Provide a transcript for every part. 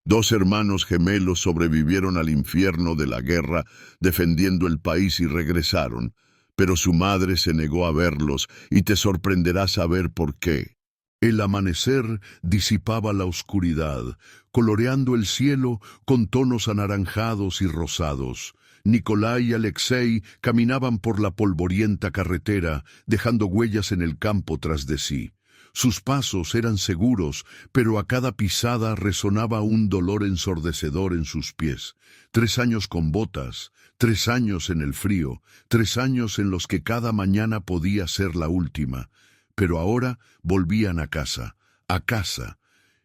Dos hermanos gemelos sobrevivieron al infierno de la guerra defendiendo el país y regresaron, pero su madre se negó a verlos y te sorprenderá saber por qué. El amanecer disipaba la oscuridad, coloreando el cielo con tonos anaranjados y rosados. Nikolai y Alexei caminaban por la polvorienta carretera, dejando huellas en el campo tras de sí. Sus pasos eran seguros, pero a cada pisada resonaba un dolor ensordecedor en sus pies. 3 años con botas, 3 años en el frío, 3 años en los que cada mañana podía ser la última. Pero ahora volvían a casa, a casa.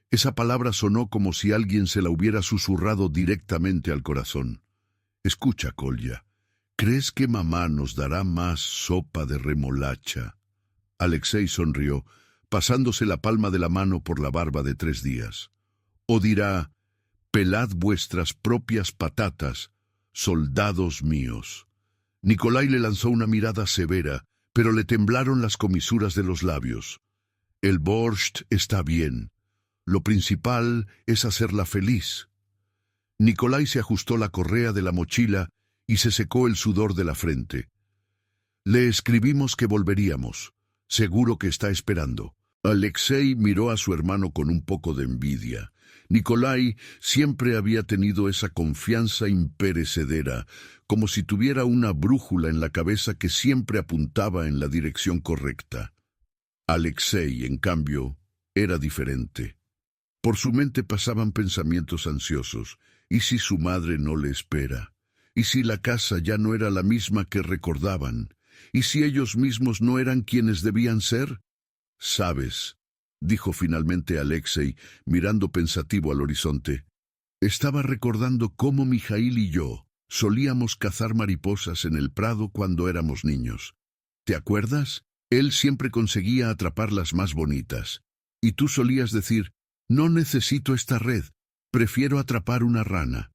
Esa palabra sonó como si alguien se la hubiera susurrado directamente al corazón. Escucha, Kolya, ¿crees que mamá nos dará más sopa de remolacha? Alexei sonrió, pasándose la palma de la mano por la barba de 3 días. O dirá, pelad vuestras propias patatas, soldados míos. Nikolai le lanzó una mirada severa, pero le temblaron las comisuras de los labios. El borscht está bien. Lo principal es hacerla feliz. Nikolai se ajustó la correa de la mochila y se secó el sudor de la frente. Le escribimos que volveríamos. Seguro que está esperando. Alexei miró a su hermano con un poco de envidia. Nikolai siempre había tenido esa confianza imperecedera, como si tuviera una brújula en la cabeza que siempre apuntaba en la dirección correcta. Alexei, en cambio, era diferente. Por su mente pasaban pensamientos ansiosos. ¿Y si su madre no le espera? ¿Y si la casa ya no era la misma que recordaban? ¿Y si ellos mismos no eran quienes debían ser? «Sabes», dijo finalmente Alexei, mirando pensativo al horizonte. «Estaba recordando cómo Mijail y yo solíamos cazar mariposas en el prado cuando éramos niños. ¿Te acuerdas? Él siempre conseguía atrapar las más bonitas. Y tú solías decir, no necesito esta red, prefiero atrapar una rana».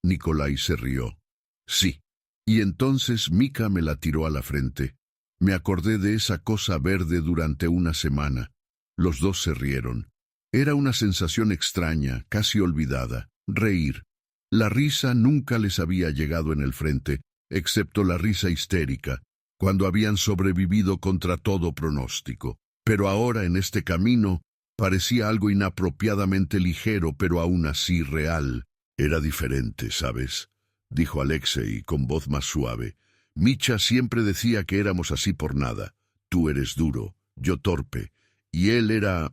Nikolai se rió. «Sí». Y entonces Mika me la tiró a la frente. Me acordé de esa cosa verde durante una semana. Los dos se rieron. Era una sensación extraña, casi olvidada. Reír. La risa nunca les había llegado en el frente, excepto la risa histérica, cuando habían sobrevivido contra todo pronóstico. Pero ahora, en este camino, parecía algo inapropiadamente ligero, pero aún así real. Era diferente, ¿sabes?, dijo Alexei con voz más suave. Micha siempre decía que éramos así por nada. Tú eres duro, yo torpe, y él era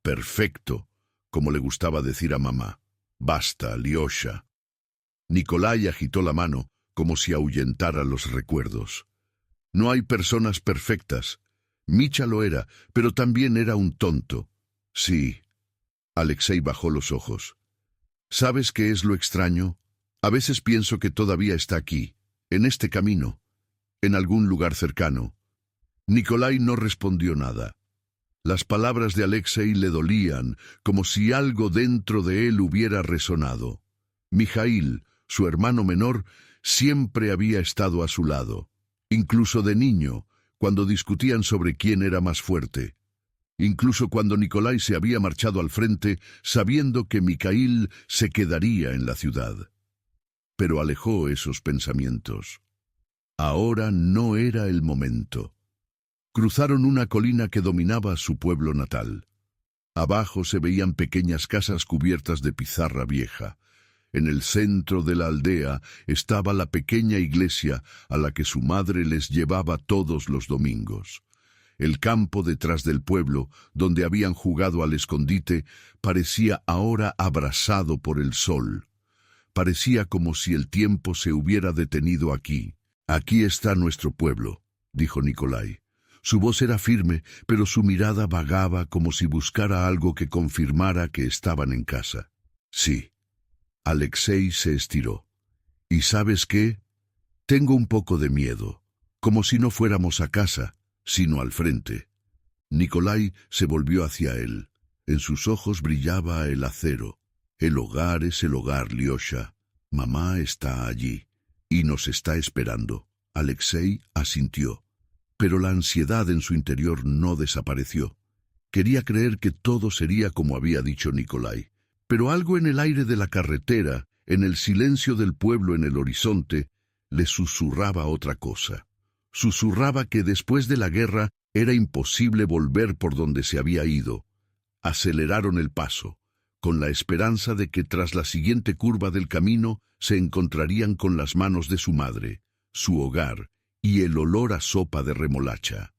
perfecto, como le gustaba decir a mamá. Basta, Lyosha. Nikolai agitó la mano, como si ahuyentara los recuerdos. No hay personas perfectas. Micha lo era, pero también era un tonto. Sí. Alexei bajó los ojos. ¿Sabes qué es lo extraño? A veces pienso que todavía está aquí, en este camino, en algún lugar cercano. Nikolai no respondió nada. Las palabras de Alexei le dolían, como si algo dentro de él hubiera resonado. Mijail, su hermano menor, siempre había estado a su lado, incluso de niño, cuando discutían sobre quién era más fuerte. Incluso cuando Nikolai se había marchado al frente, sabiendo que Mijail se quedaría en la ciudad. Pero alejó esos pensamientos. Ahora no era el momento. Cruzaron una colina que dominaba su pueblo natal. Abajo se veían pequeñas casas cubiertas de pizarra vieja. En el centro de la aldea estaba la pequeña iglesia a la que su madre les llevaba todos los domingos. El campo detrás del pueblo, donde habían jugado al escondite, parecía ahora abrasado por el sol. Parecía como si el tiempo se hubiera detenido aquí. «Aquí está nuestro pueblo», dijo Nikolai. Su voz era firme, pero su mirada vagaba como si buscara algo que confirmara que estaban en casa. «Sí». Alexei se estiró. «¿Y sabes qué? Tengo un poco de miedo, como si no fuéramos a casa, sino al frente». Nikolai se volvió hacia él. En sus ojos brillaba el acero. «El hogar es el hogar, Lyosha. Mamá está allí y nos está esperando». Alexei asintió, pero la ansiedad en su interior no desapareció. Quería creer que todo sería como había dicho Nikolai, Pero algo en el aire de la carretera, en el silencio del pueblo en el horizonte, le susurraba otra cosa. Susurraba que después de la guerra era imposible volver por donde se había ido. Aceleraron el paso, con la esperanza de que tras la siguiente curva del camino se encontrarían con las manos de su madre, su hogar y el olor a sopa de remolacha.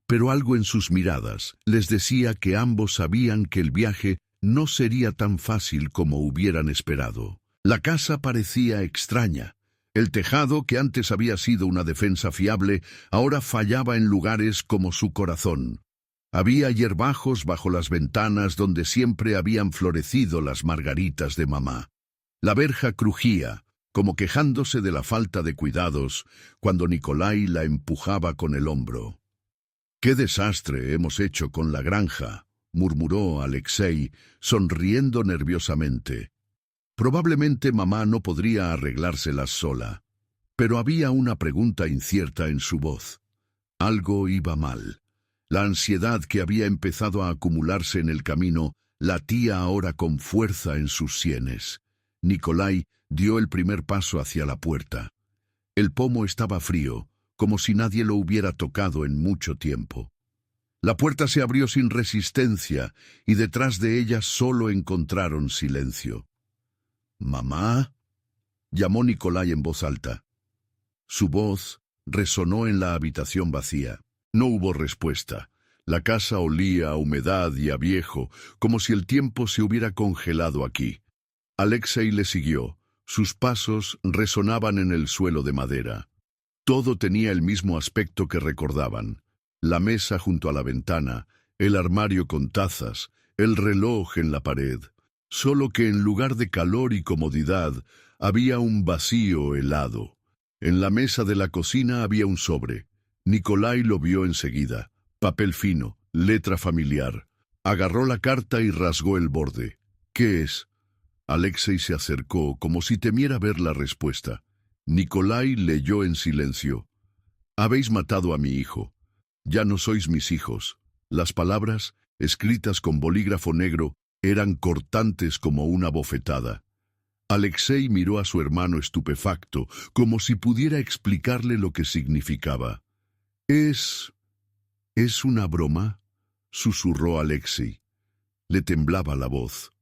Pero algo en sus miradas les decía que ambos sabían que el viaje no sería tan fácil como hubieran esperado. La casa parecía extraña. El tejado, que antes había sido una defensa fiable, ahora fallaba en lugares como su corazón. Había hierbajos bajo las ventanas donde siempre habían florecido las margaritas de mamá. La verja crujía, como quejándose de la falta de cuidados, cuando Nikolai la empujaba con el hombro. «¡Qué desastre hemos hecho con la granja!», murmuró Alexei, sonriendo nerviosamente. Probablemente mamá no podría arreglárselas sola, pero había una pregunta incierta en su voz. Algo iba mal. La ansiedad que había empezado a acumularse en el camino latía ahora con fuerza en sus sienes. Nikolai dio el primer paso hacia la puerta. El pomo estaba frío, como si nadie lo hubiera tocado en mucho tiempo. La puerta se abrió sin resistencia y detrás de ella solo encontraron silencio. «¿Mamá?», llamó Nikolai en voz alta. Su voz resonó en la habitación vacía. No hubo respuesta. La casa olía a humedad y a viejo, como si el tiempo se hubiera congelado aquí. Alexei le siguió. Sus pasos resonaban en el suelo de madera. Todo tenía el mismo aspecto que recordaban. La mesa junto a la ventana, el armario con tazas, el reloj en la pared. Solo que en lugar de calor y comodidad, había un vacío helado. En la mesa de la cocina había un sobre. Nikolai lo vio enseguida. Papel fino, letra familiar. Agarró la carta y rasgó el borde. «¿Qué es?». Alexei se acercó como si temiera ver la respuesta. Nikolai leyó en silencio. «Habéis matado a mi hijo. Ya no sois mis hijos». Las palabras, escritas con bolígrafo negro, eran cortantes como una bofetada. Alexei miró a su hermano estupefacto, como si pudiera explicarle lo que significaba. «¿Es una broma?», susurró Alexei. Le temblaba la voz.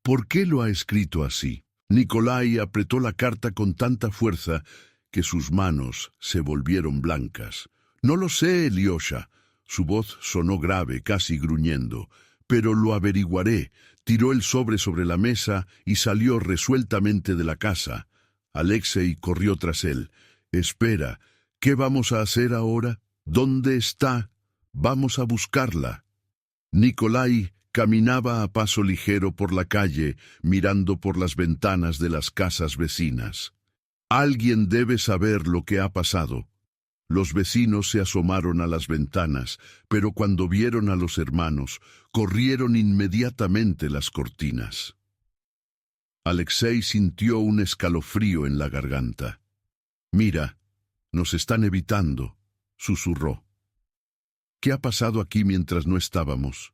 «¿Por qué lo ha escrito así?». Nikolai apretó la carta con tanta fuerza que sus manos se volvieron blancas. «No lo sé, Lyosha». Su voz sonó grave, casi gruñendo. «Pero lo averiguaré». Tiró el sobre la mesa y salió resueltamente de la casa. Alexei corrió tras él. «Espera, ¿qué vamos a hacer ahora? ¿Dónde está? Vamos a buscarla». Nikolai caminaba a paso ligero por la calle, mirando por las ventanas de las casas vecinas. Alguien debe saber lo que ha pasado. Los vecinos se asomaron a las ventanas, pero cuando vieron a los hermanos, corrieron inmediatamente las cortinas. Alexei sintió un escalofrío en la garganta. «Mira, nos están evitando», susurró. «¿Qué ha pasado aquí mientras no estábamos?».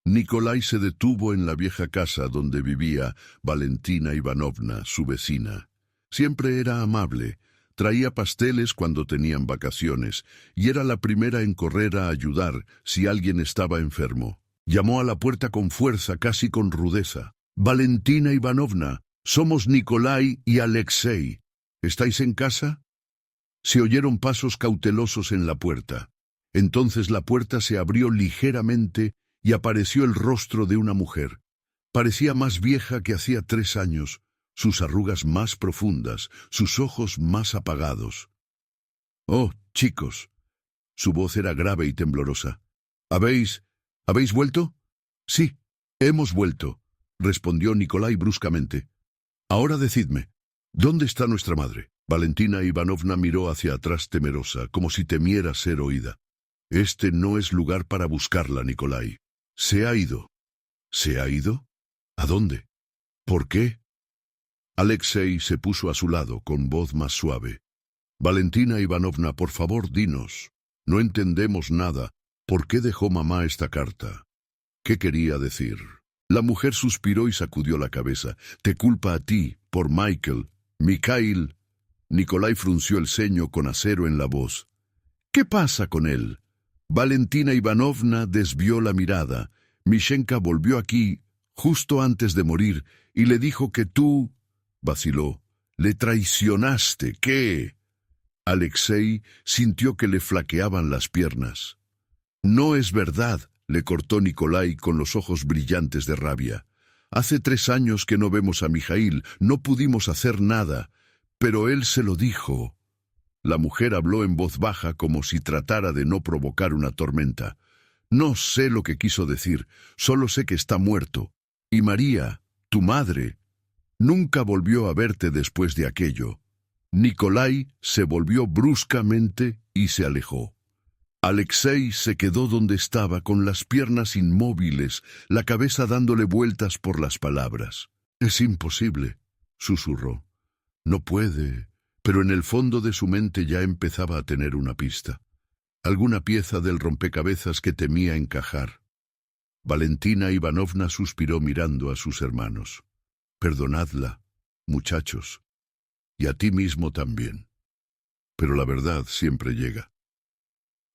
Nikolai se detuvo en la vieja casa donde vivía Valentina Ivanovna, su vecina. Siempre era amable. Traía pasteles cuando tenían vacaciones y era la primera en correr a ayudar si alguien estaba enfermo. Llamó a la puerta con fuerza, casi con rudeza. «Valentina Ivanovna, somos Nikolai y Alexei. ¿Estáis en casa?». Se oyeron pasos cautelosos en la puerta. Entonces la puerta se abrió ligeramente y apareció el rostro de una mujer. Parecía más vieja que hacía 3 años. Sus arrugas más profundas, sus ojos más apagados. «Oh, chicos». Su voz era grave y temblorosa. ¿Habéis vuelto?» «Sí, hemos vuelto», respondió Nikolai bruscamente. «Ahora decidme, ¿dónde está nuestra madre?». Valentina Ivanovna miró hacia atrás temerosa, como si temiera ser oída. «Este no es lugar para buscarla, Nikolai. Se ha ido». «¿Se ha ido? ¿A dónde? ¿Por qué?». Alexei se puso a su lado, con voz más suave. «Valentina Ivanovna, por favor, dinos. No entendemos nada. ¿Por qué dejó mamá esta carta? ¿Qué quería decir?». La mujer suspiró y sacudió la cabeza. Te culpa a ti, por Michael. Mikhail. Nikolai frunció el ceño con acero en la voz. ¿Qué pasa con él? Valentina Ivanovna desvió la mirada. Mishenka volvió aquí, justo antes de morir, y le dijo que tú, vaciló, le traicionaste. ¿Qué? Alexei sintió que le flaqueaban las piernas. No es verdad, le cortó Nikolai con los ojos brillantes de rabia. Hace 3 años que no vemos a Mijail, no pudimos hacer nada, pero él se lo dijo. La mujer habló en voz baja como si tratara de no provocar una tormenta. No sé lo que quiso decir, solo sé que está muerto. Y María, tu madre, nunca volvió a verte después de aquello. Nikolai se volvió bruscamente y se alejó. Alexei se quedó donde estaba con las piernas inmóviles, la cabeza dándole vueltas por las palabras. Es imposible, susurró. No puede, pero en el fondo de su mente ya empezaba a tener una pista. Alguna pieza del rompecabezas que temía encajar. Valentina Ivanovna suspiró mirando a sus hermanos. Perdonadla, muchachos, y a ti mismo también. Pero la verdad siempre llega.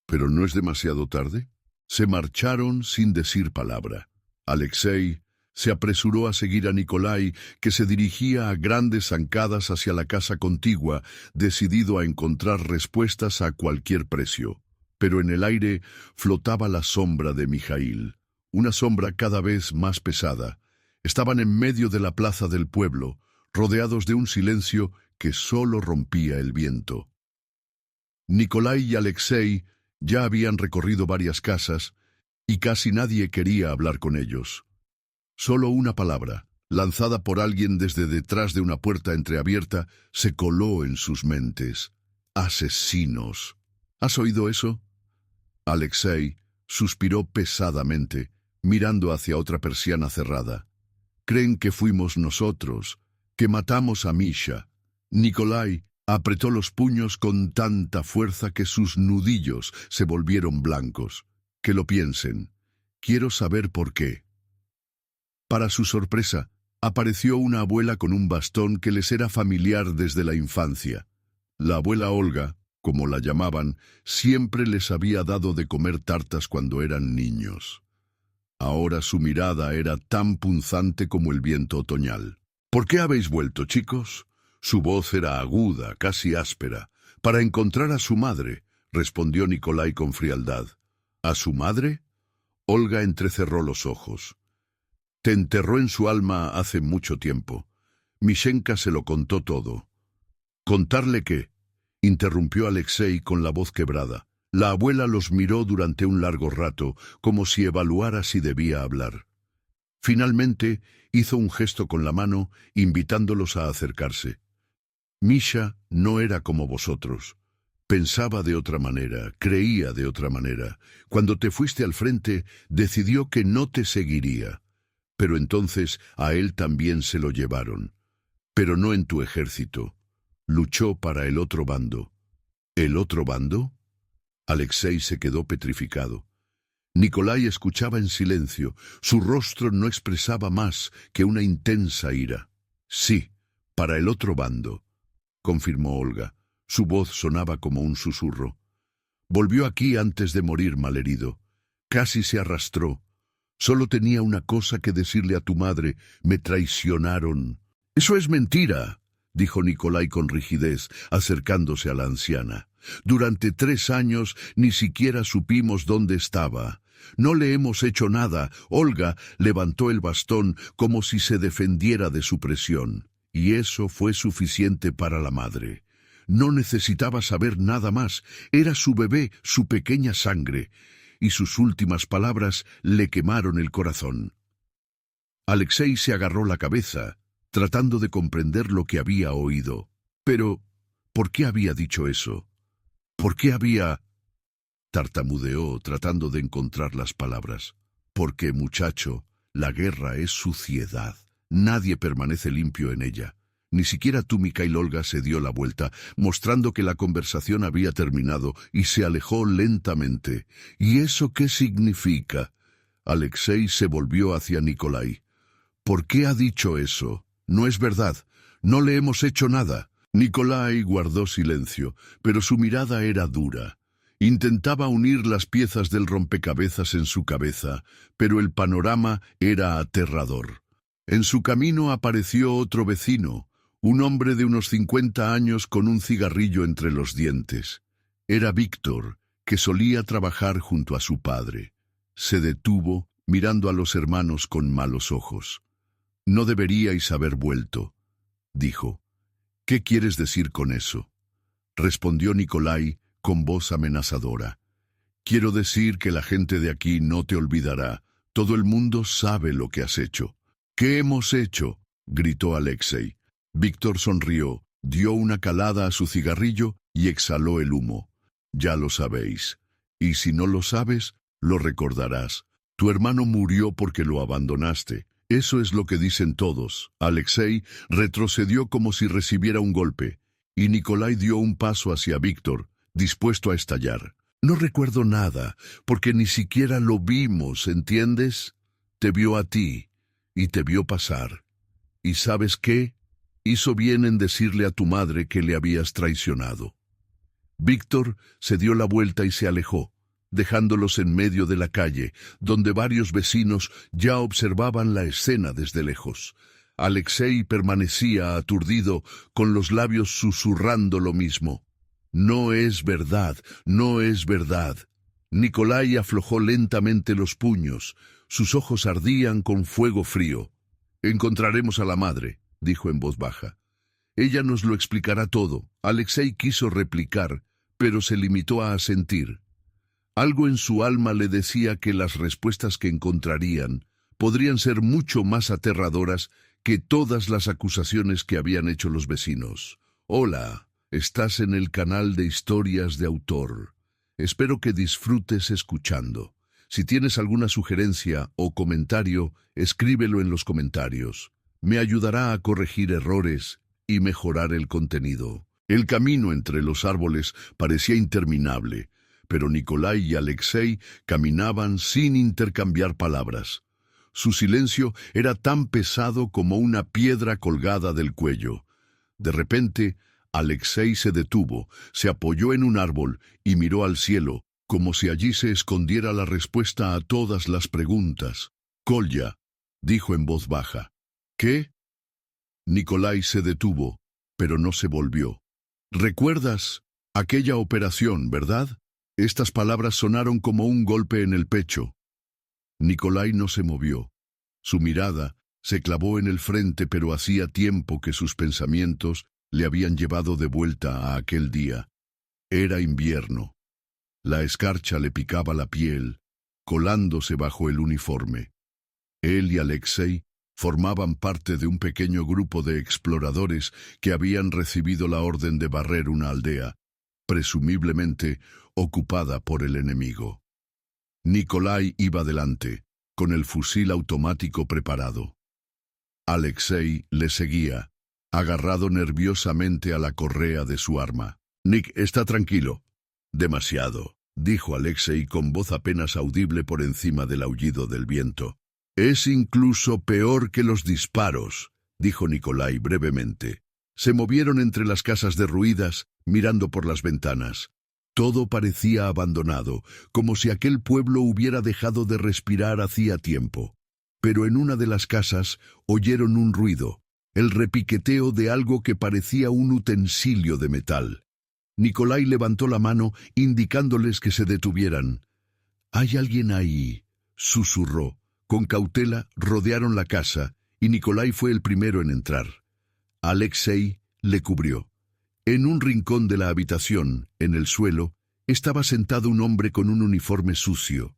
¿Pero no es demasiado tarde? Se marcharon sin decir palabra. Alexei se apresuró a seguir a Nikolai, que se dirigía a grandes zancadas hacia la casa contigua, decidido a encontrar respuestas a cualquier precio. Pero en el aire flotaba la sombra de Mijail, una sombra cada vez más pesada. Estaban en medio de la plaza del pueblo, rodeados de un silencio que solo rompía el viento. Nikolai y Alexei ya habían recorrido varias casas y casi nadie quería hablar con ellos. Solo una palabra, lanzada por alguien desde detrás de una puerta entreabierta, se coló en sus mentes. Asesinos. ¿Has oído eso? Alexei suspiró pesadamente, mirando hacia otra persiana cerrada. Creen que fuimos nosotros, que matamos a Misha. Nikolai apretó los puños con tanta fuerza que sus nudillos se volvieron blancos. Que lo piensen. Quiero saber por qué. Para su sorpresa, apareció una abuela con un bastón que les era familiar desde la infancia. La abuela Olga, como la llamaban, siempre les había dado de comer tartas cuando eran niños. Ahora su mirada era tan punzante como el viento otoñal. ¿Por qué habéis vuelto, chicos? Su voz era aguda, casi áspera. Para encontrar a su madre, respondió Nikolai con frialdad. ¿A su madre? Olga entrecerró los ojos. Te enterró en su alma hace mucho tiempo. Mishenka se lo contó todo. ¿Contarle qué? Interrumpió Alexei con la voz quebrada. La abuela los miró durante un largo rato, como si evaluara si debía hablar. Finalmente hizo un gesto con la mano, invitándolos a acercarse. Misha no era como vosotros. Pensaba de otra manera, creía de otra manera. Cuando te fuiste al frente, decidió que no te seguiría. Pero entonces a él también se lo llevaron. Pero no en tu ejército. Luchó para el otro bando. ¿El otro bando? Alexei se quedó petrificado. Nikolai escuchaba en silencio. Su rostro no expresaba más que una intensa ira. Sí, para el otro bando, confirmó Olga. Su voz sonaba como un susurro. Volvió aquí antes de morir malherido. Casi se arrastró. Solo tenía una cosa que decirle a tu madre. Me traicionaron. Eso es mentira, dijo Nikolai con rigidez, acercándose a la anciana. Durante 3 años ni siquiera supimos dónde estaba. No le hemos hecho nada. Olga levantó el bastón como si se defendiera de su presión. Y eso fue suficiente para la madre. No necesitaba saber nada más. Era su bebé, su pequeña sangre. Y sus últimas palabras le quemaron el corazón. Alexei se agarró la cabeza, tratando de comprender lo que había oído. Pero, ¿por qué había dicho eso? ¿Por qué había...? Tartamudeó, tratando de encontrar las palabras. Porque, muchacho, la guerra es suciedad. Nadie permanece limpio en ella. Ni siquiera tú, Mikhail. Olga se dio la vuelta, mostrando que la conversación había terminado, y se alejó lentamente. ¿Y eso qué significa? Alexei se volvió hacia Nikolai. ¿Por qué ha dicho eso? No es verdad. No le hemos hecho nada. Nikolai guardó silencio, pero su mirada era dura. Intentaba unir las piezas del rompecabezas en su cabeza, pero el panorama era aterrador. En su camino apareció otro vecino, un hombre de unos 50 años con un cigarrillo entre los dientes. Era Víctor, que solía trabajar junto a su padre. Se detuvo, mirando a los hermanos con malos ojos. «No deberíais haber vuelto», dijo. «¿Qué quieres decir con eso?», respondió Nikolai con voz amenazadora. «Quiero decir que la gente de aquí no te olvidará. Todo el mundo sabe lo que has hecho». «¿Qué hemos hecho?», gritó Alexei. Víctor sonrió, dio una calada a su cigarrillo y exhaló el humo. «Ya lo sabéis. Y si no lo sabes, lo recordarás. Tu hermano murió porque lo abandonaste. Eso es lo que dicen todos». Alexei retrocedió como si recibiera un golpe, y Nikolai dio un paso hacia Víctor, dispuesto a estallar. «No recuerdo nada, porque ni siquiera lo vimos, ¿entiendes? Te vio a ti, y te vio pasar. ¿Y sabes qué? Hizo bien en decirle a tu madre que le habías traicionado». Víctor se dio la vuelta y se alejó, dejándolos en medio de la calle, donde varios vecinos ya observaban la escena desde lejos. Alexei permanecía aturdido, con los labios susurrando lo mismo. «No es verdad, no es verdad». Nikolai aflojó lentamente los puños. Sus ojos ardían con fuego frío. «Encontraremos a la madre», dijo en voz baja. «Ella nos lo explicará todo». Alexei quiso replicar, pero se limitó a asentir. Algo en su alma le decía que las respuestas que encontrarían podrían ser mucho más aterradoras que todas las acusaciones que habían hecho los vecinos. «Hola, estás en el canal de Historias de Autor. Espero que disfrutes escuchando. Si tienes alguna sugerencia o comentario, escríbelo en los comentarios. Me ayudará a corregir errores y mejorar el contenido». El camino entre los árboles parecía interminable, pero Nikolai y Alexei caminaban sin intercambiar palabras. Su silencio era tan pesado como una piedra colgada del cuello. De repente, Alexei se detuvo, se apoyó en un árbol y miró al cielo, como si allí se escondiera la respuesta a todas las preguntas. «Kolya», dijo en voz baja. «¿Qué?». Nikolai se detuvo, pero no se volvió. «¿Recuerdas aquella operación, verdad?». Estas palabras sonaron como un golpe en el pecho. Nikolai no se movió. Su mirada se clavó en el frente, pero hacía tiempo que sus pensamientos le habían llevado de vuelta a aquel día. Era invierno. La escarcha le picaba la piel, colándose bajo el uniforme. Él y Alexei formaban parte de un pequeño grupo de exploradores que habían recibido la orden de barrer una aldea, presumiblemente ocupada por el enemigo. Nikolai iba delante, con el fusil automático preparado. Alexei le seguía, agarrado nerviosamente a la correa de su arma. «Nick, está tranquilo». «Demasiado», dijo Alexei con voz apenas audible por encima del aullido del viento. «Es incluso peor que los disparos», dijo Nikolai brevemente. Se movieron entre las casas derruidas, mirando por las ventanas. Todo parecía abandonado, como si aquel pueblo hubiera dejado de respirar hacía tiempo. Pero en una de las casas oyeron un ruido, el repiqueteo de algo que parecía un utensilio de metal. Nikolai levantó la mano, indicándoles que se detuvieran. «Hay alguien ahí», susurró. Con cautela rodearon la casa, y Nikolai fue el primero en entrar. Alexei le cubrió. En un rincón de la habitación, en el suelo, estaba sentado un hombre con un uniforme sucio.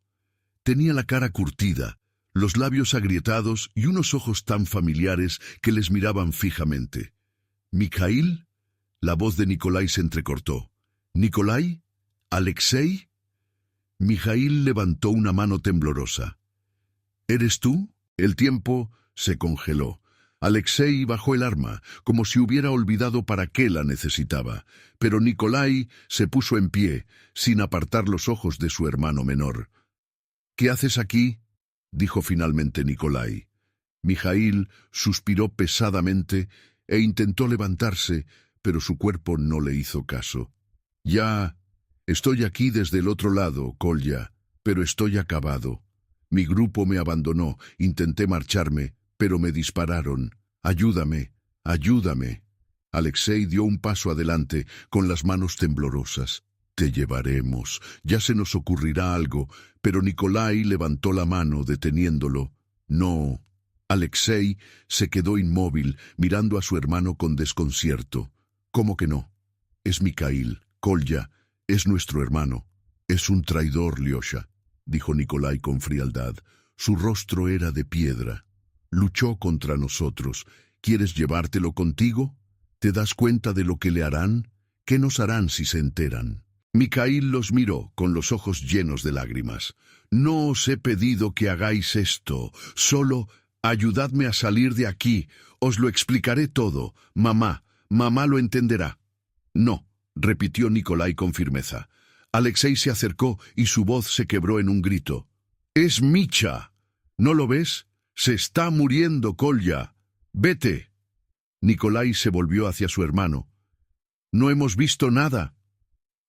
Tenía la cara curtida, los labios agrietados y unos ojos tan familiares que les miraban fijamente. «¿Mikhail?». La voz de Nikolai se entrecortó. «¿Nikolai? ¿Alexei?». Mikhail levantó una mano temblorosa. «¿Eres tú?». El tiempo se congeló. Alexei bajó el arma, como si hubiera olvidado para qué la necesitaba, pero Nikolai se puso en pie, sin apartar los ojos de su hermano menor. «¿Qué haces aquí?», dijo finalmente Nikolai. Mijaíl suspiró pesadamente e intentó levantarse, pero su cuerpo no le hizo caso. «Ya, estoy aquí desde el otro lado, Kolya, pero estoy acabado. Mi grupo me abandonó, intenté marcharme, pero me dispararon. Ayúdame, ayúdame». Alexei dio un paso adelante, con las manos temblorosas. «Te llevaremos, ya se nos ocurrirá algo», pero Nikolai levantó la mano, deteniéndolo. «No». Alexei se quedó inmóvil, mirando a su hermano con desconcierto. «¿Cómo que no? Es Mikhail, Kolya, es nuestro hermano». «Es un traidor, Lyosha», dijo Nikolai con frialdad. Su rostro era de piedra. «Luchó contra nosotros. ¿Quieres llevártelo contigo? ¿Te das cuenta de lo que le harán? ¿Qué nos harán si se enteran?» Mikhail los miró con los ojos llenos de lágrimas. «No os he pedido que hagáis esto, solo ayudadme a salir de aquí. Os lo explicaré todo. Mamá lo entenderá». «No», repitió Nikolai con firmeza. Alexei se acercó y su voz se quebró en un grito. «Es Misha. ¿No lo ves? Se está muriendo, Kolya. Vete». Nikolai se volvió hacia su hermano. «No hemos visto nada».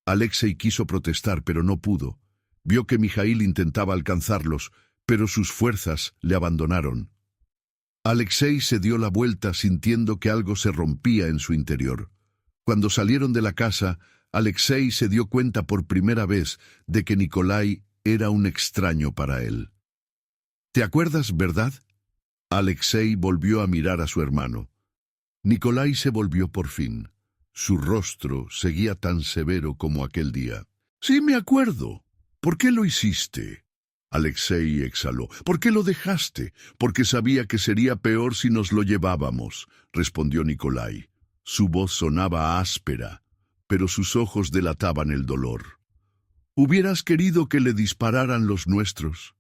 Alexei quiso protestar, pero no pudo. Vio que Mijaíl intentaba alcanzarlos, pero sus fuerzas le abandonaron. Alexei se dio la vuelta sintiendo que algo se rompía en su interior. Cuando salieron de la casa, Alexei se dio cuenta por primera vez de que Nikolai era un extraño para él. «¿Te acuerdas, verdad?» Alexei volvió a mirar a su hermano. Nikolai se volvió por fin. Su rostro seguía tan severo como aquel día. «Sí, me acuerdo. ¿Por qué lo hiciste?» Alexei exhaló. «¿Por qué lo dejaste?» «Porque sabía que sería peor si nos lo llevábamos», respondió Nikolai. Su voz sonaba áspera, pero sus ojos delataban el dolor. «¿Hubieras querido que le dispararan los nuestros?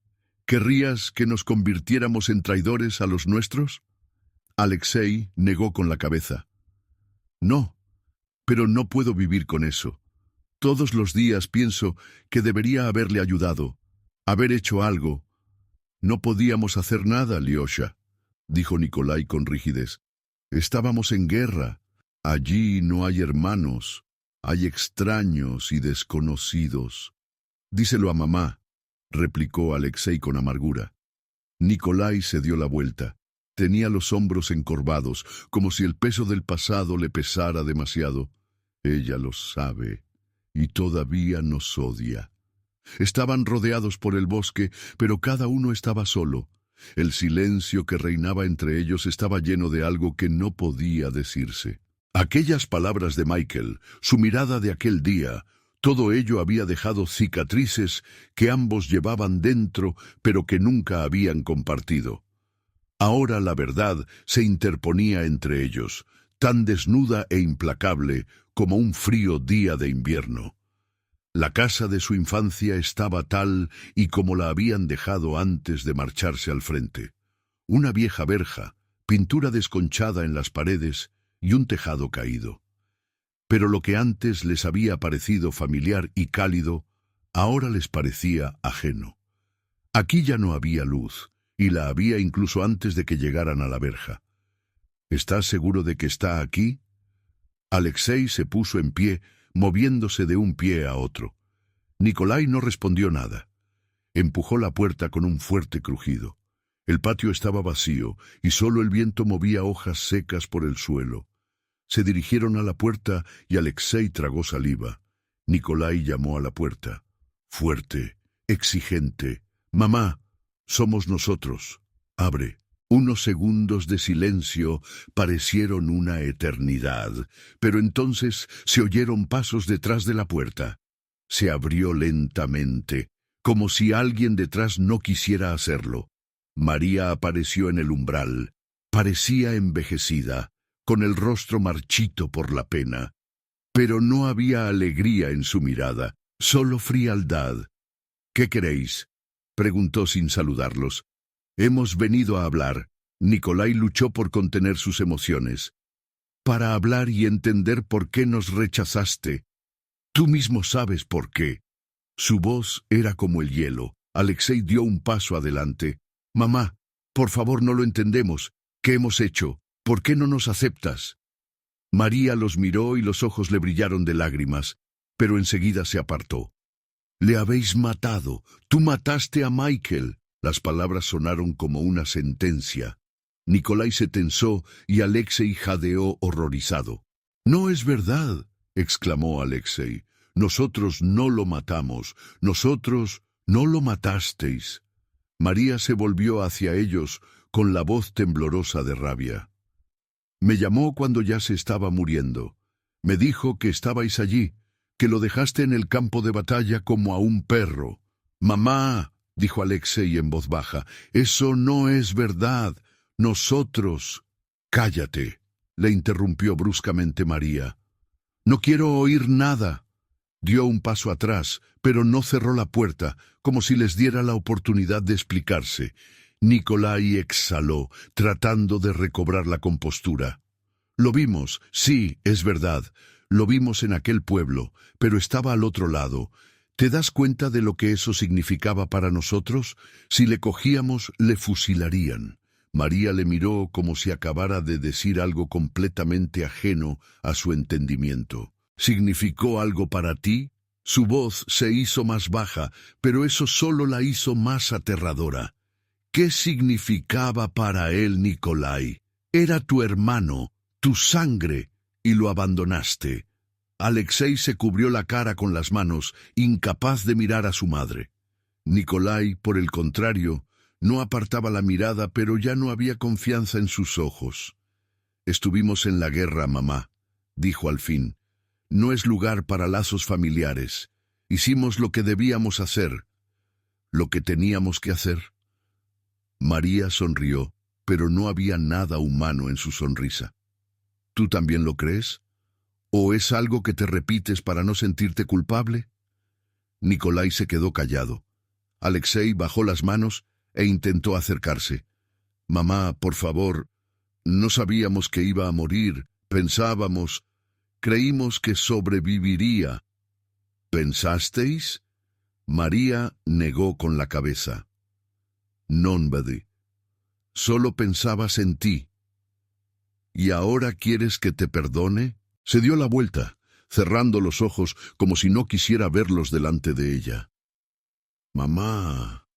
¿Querrías que nos convirtiéramos en traidores a los nuestros?» Alexei negó con la cabeza. «No, pero no puedo vivir con eso. Todos los días pienso que debería haberle ayudado, haber hecho algo». «No podíamos hacer nada, Lyosha», dijo Nikolai con rigidez. «Estábamos en guerra. Allí no hay hermanos, hay extraños y desconocidos». «Díselo a mamá», replicó Alexei con amargura. Nikolai se dio la vuelta. Tenía los hombros encorvados, como si el peso del pasado le pesara demasiado. «Ella lo sabe, y todavía nos odia». Estaban rodeados por el bosque, pero cada uno estaba solo. El silencio que reinaba entre ellos estaba lleno de algo que no podía decirse. Aquellas palabras de Michael, su mirada de aquel día, todo ello había dejado cicatrices que ambos llevaban dentro, pero que nunca habían compartido. Ahora la verdad se interponía entre ellos, tan desnuda e implacable como un frío día de invierno. La casa de su infancia estaba tal y como la habían dejado antes de marcharse al frente. Una vieja verja, pintura desconchada en las paredes y un tejado caído. Pero lo que antes les había parecido familiar y cálido, ahora les parecía ajeno. Aquí ya no había luz, y la había incluso antes de que llegaran a la verja. «¿Estás seguro de que está aquí?» Alexei se puso en pie, moviéndose de un pie a otro. Nikolai no respondió nada. Empujó la puerta con un fuerte crujido. El patio estaba vacío, y solo el viento movía hojas secas por el suelo. Se dirigieron a la puerta y Alexei tragó saliva. Nikolai llamó a la puerta. Fuerte, exigente. «Mamá, somos nosotros. Abre». Unos segundos de silencio parecieron una eternidad, pero entonces se oyeron pasos detrás de la puerta. Se abrió lentamente, como si alguien detrás no quisiera hacerlo. María apareció en el umbral. Parecía envejecida, con el rostro marchito por la pena. Pero no había alegría en su mirada, solo frialdad. «¿Qué queréis?», preguntó sin saludarlos. «Hemos venido a hablar». Nikolai luchó por contener sus emociones. «Para hablar y entender por qué nos rechazaste. Tú mismo sabes por qué». Su voz era como el hielo. Alexei dio un paso adelante. «Mamá, Por favor, no lo entendemos. ¿Qué hemos hecho? ¿Por qué no nos aceptas? María los miró y los ojos le brillaron de lágrimas, pero enseguida se apartó. «Le habéis matado. Tú mataste a Michael». Las palabras sonaron como una sentencia. Nikolai se tensó y Alexei jadeó horrorizado. «No es verdad», exclamó Alexei. «Nosotros no lo matamos. Nosotros no lo matasteis». María se volvió hacia ellos con la voz temblorosa de rabia. «Me llamó cuando ya se estaba muriendo. Me dijo que estabais allí, que lo dejaste en el campo de batalla como a un perro». «Mamá», dijo Alexei en voz baja, «eso no es verdad. Nosotros...» «Cállate», le interrumpió bruscamente María. «No quiero oír nada». Dio un paso atrás, pero no cerró la puerta, como si les diera la oportunidad de explicarse. Nikolai exhaló, tratando de recobrar la compostura. «Lo vimos, sí, es verdad. Lo vimos en aquel pueblo, pero estaba al otro lado. ¿Te das cuenta de lo que eso significaba para nosotros? Si le cogíamos, le fusilarían». María le miró como si acabara de decir algo completamente ajeno a su entendimiento. «¿Significó algo para ti?» Su voz se hizo más baja, pero eso solo la hizo más aterradora. «¿Qué significaba para él, Nikolai? Era tu hermano, tu sangre, y lo abandonaste». Alexei se cubrió la cara con las manos, incapaz de mirar a su madre. Nikolai, por el contrario, no apartaba la mirada, pero ya no había confianza en sus ojos. «Estuvimos en la guerra, mamá», dijo al fin. «No es lugar para lazos familiares. Hicimos lo que debíamos hacer, lo que teníamos que hacer». María sonrió, pero no había nada humano en su sonrisa. «¿Tú también lo crees? ¿O es algo que te repites para no sentirte culpable?» Nikolai se quedó callado. Alexei bajó las manos e intentó acercarse. «Mamá, por favor, no sabíamos que iba a morir. Creímos que sobreviviría». «¿Pensasteis?» María negó con la cabeza. «Non, Buddy. Solo pensabas en ti». «¿Y ahora quieres que te perdone?» Se dio la vuelta, cerrando los ojos como si no quisiera verlos delante de ella. «Mamá».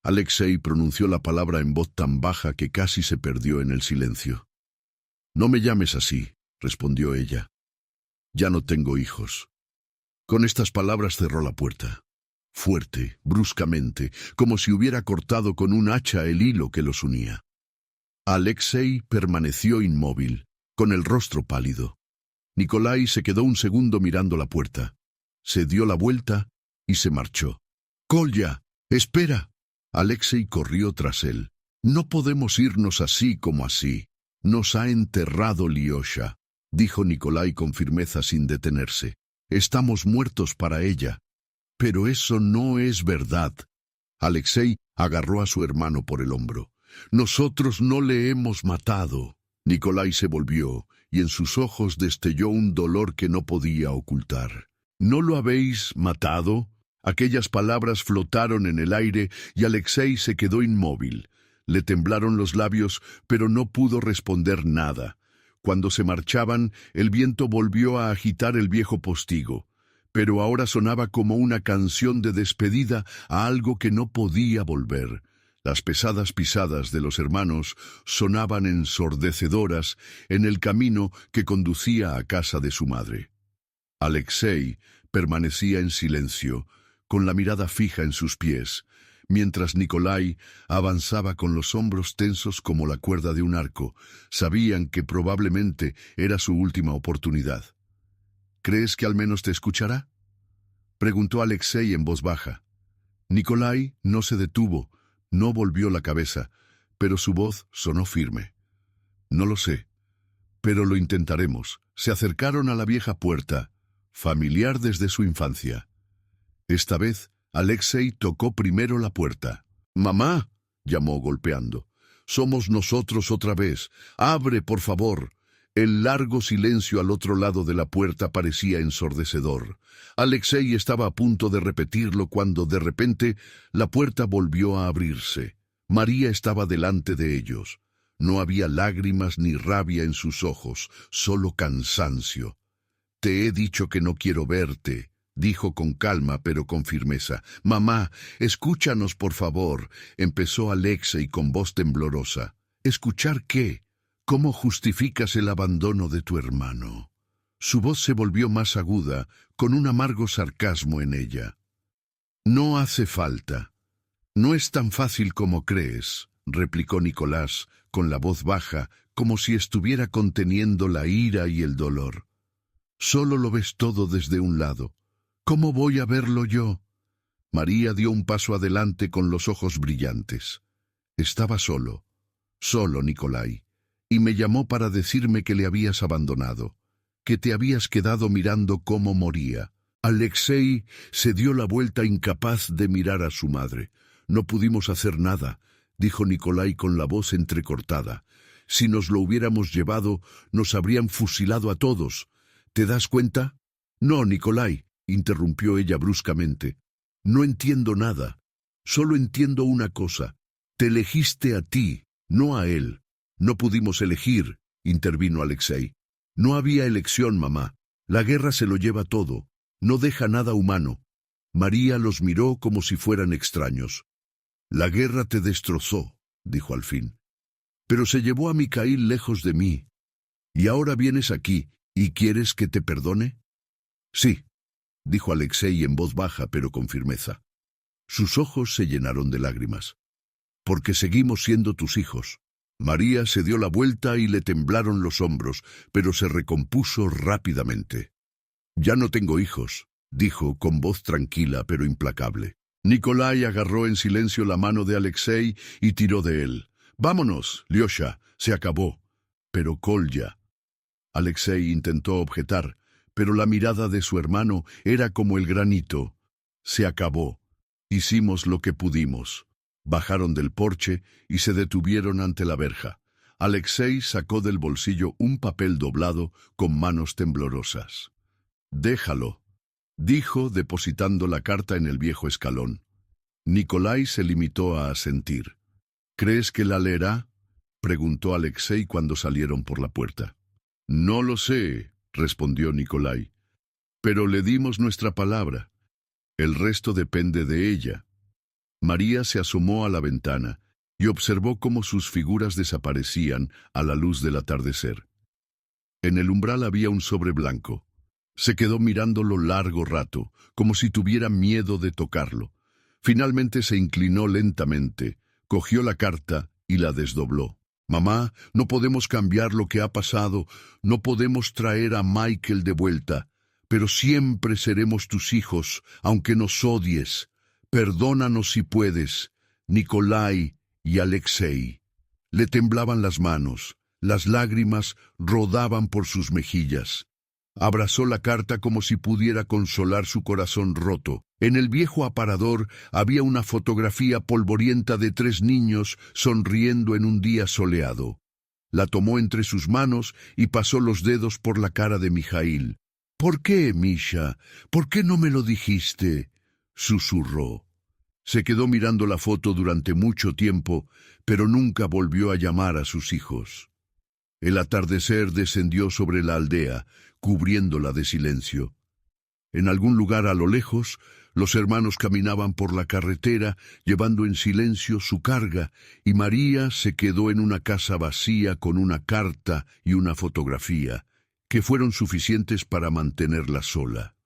Alexei pronunció la palabra en voz tan baja que casi se perdió en el silencio. «No me llames así», respondió ella. «Ya no tengo hijos». Con estas palabras cerró la puerta. Fuerte, bruscamente, como si hubiera cortado con un hacha el hilo que los unía. Alexei permaneció inmóvil, con el rostro pálido. Nikolai se quedó un segundo mirando la puerta. Se dio la vuelta y se marchó. «Kolya, espera». Alexei corrió tras él. «No podemos irnos así como así. Nos ha enterrado Lyosha», dijo Nikolai con firmeza sin detenerse. «Estamos muertos para ella». «Pero eso no es verdad». Alexei agarró a su hermano por el hombro. «Nosotros no le hemos matado». Nikolai se volvió, y en sus ojos destelló un dolor que no podía ocultar. «¿No lo habéis matado?» Aquellas palabras flotaron en el aire y Alexei se quedó inmóvil. Le temblaron los labios, pero no pudo responder nada. Cuando se marchaban, el viento volvió a agitar el viejo postigo, pero ahora sonaba como una canción de despedida a algo que no podía volver. Las pesadas pisadas de los hermanos sonaban ensordecedoras en el camino que conducía a casa de su madre. Alexei permanecía en silencio, con la mirada fija en sus pies, mientras Nikolai avanzaba con los hombros tensos como la cuerda de un arco. Sabían que probablemente era su última oportunidad. «¿Crees que al menos te escuchará?», preguntó Alexei en voz baja. Nikolai no se detuvo, no volvió la cabeza, pero su voz sonó firme. «No lo sé, pero lo intentaremos». Se acercaron a la vieja puerta, familiar desde su infancia. Esta vez, Alexei tocó primero la puerta. «Mamá», llamó golpeando, «somos nosotros otra vez. Abre, por favor». El largo silencio al otro lado de la puerta parecía ensordecedor. Alexei estaba a punto de repetirlo cuando, de repente, la puerta volvió a abrirse. María estaba delante de ellos. No había lágrimas ni rabia en sus ojos, solo cansancio. «Te he dicho que no quiero verte», dijo con calma pero con firmeza. «Mamá, escúchanos por favor», empezó Alexei con voz temblorosa. «¿Escuchar qué? ¿Cómo justificas el abandono de tu hermano?» Su voz se volvió más aguda, con un amargo sarcasmo en ella. «No hace falta. No es tan fácil como crees», replicó Nicolás, con la voz baja, como si estuviera conteniendo la ira y el dolor. «Solo lo ves todo desde un lado. ¿Cómo voy a verlo yo?» María dio un paso adelante con los ojos brillantes. «Estaba solo, Nicolai, y me llamó para decirme que le habías abandonado, que te habías quedado mirando cómo moría». Alexei se dio la vuelta incapaz de mirar a su madre. «No pudimos hacer nada», dijo Nicolai con la voz entrecortada. «Si nos lo hubiéramos llevado, nos habrían fusilado a todos. ¿Te das cuenta?» «No, Nicolai», interrumpió ella bruscamente. «No entiendo nada. Solo entiendo una cosa. Te elegiste a ti, no a él». «No pudimos elegir», intervino Alexei. «No había elección, mamá. La guerra se lo lleva todo. No deja nada humano». María los miró como si fueran extraños. «La guerra te destrozó», dijo al fin. «Pero se llevó a Mikhail lejos de mí. Y ahora vienes aquí, ¿y quieres que te perdone?» «Sí», dijo Alexei en voz baja pero con firmeza. Sus ojos se llenaron de lágrimas. «Porque seguimos siendo tus hijos». María se dio la vuelta y le temblaron los hombros, pero se recompuso rápidamente. «Ya no tengo hijos», dijo con voz tranquila pero implacable. Nicolai agarró en silencio la mano de Alexei y tiró de él. «Vámonos, Lyosha, se acabó». «Pero Kolya». Alexei intentó objetar, pero la mirada de su hermano era como el granito. «Se acabó. Hicimos lo que pudimos». Bajaron del porche y se detuvieron ante la verja. Alexei sacó del bolsillo un papel doblado con manos temblorosas. «Déjalo», dijo, depositando la carta en el viejo escalón. Nicolai se limitó a asentir. «¿Crees que la leerá?», preguntó Alexei cuando salieron por la puerta. «No lo sé», respondió Nicolai. «Pero le dimos nuestra palabra. El resto depende de ella». María se asomó a la ventana y observó cómo sus figuras desaparecían a la luz del atardecer. En el umbral había un sobre blanco. Se quedó mirándolo largo rato, como si tuviera miedo de tocarlo. Finalmente se inclinó lentamente, cogió la carta y la desdobló. «Mamá, no podemos cambiar lo que ha pasado, no podemos traer a Michael de vuelta, pero siempre seremos tus hijos, aunque nos odies. Perdónanos si puedes, Nicolai y Alexei». Le temblaban las manos, las lágrimas rodaban por sus mejillas. Abrazó la carta como si pudiera consolar su corazón roto. En el viejo aparador había una fotografía polvorienta de 3 niños sonriendo en un día soleado. La tomó entre sus manos y pasó los dedos por la cara de Mijail. «¿Por qué, Misha? ¿Por qué no me lo dijiste?», susurró. Se quedó mirando la foto durante mucho tiempo, pero nunca volvió a llamar a sus hijos. El atardecer descendió sobre la aldea, cubriéndola de silencio. En algún lugar a lo lejos, los hermanos caminaban por la carretera, llevando en silencio su carga, y María se quedó en una casa vacía con una carta y una fotografía, que fueron suficientes para mantenerla sola.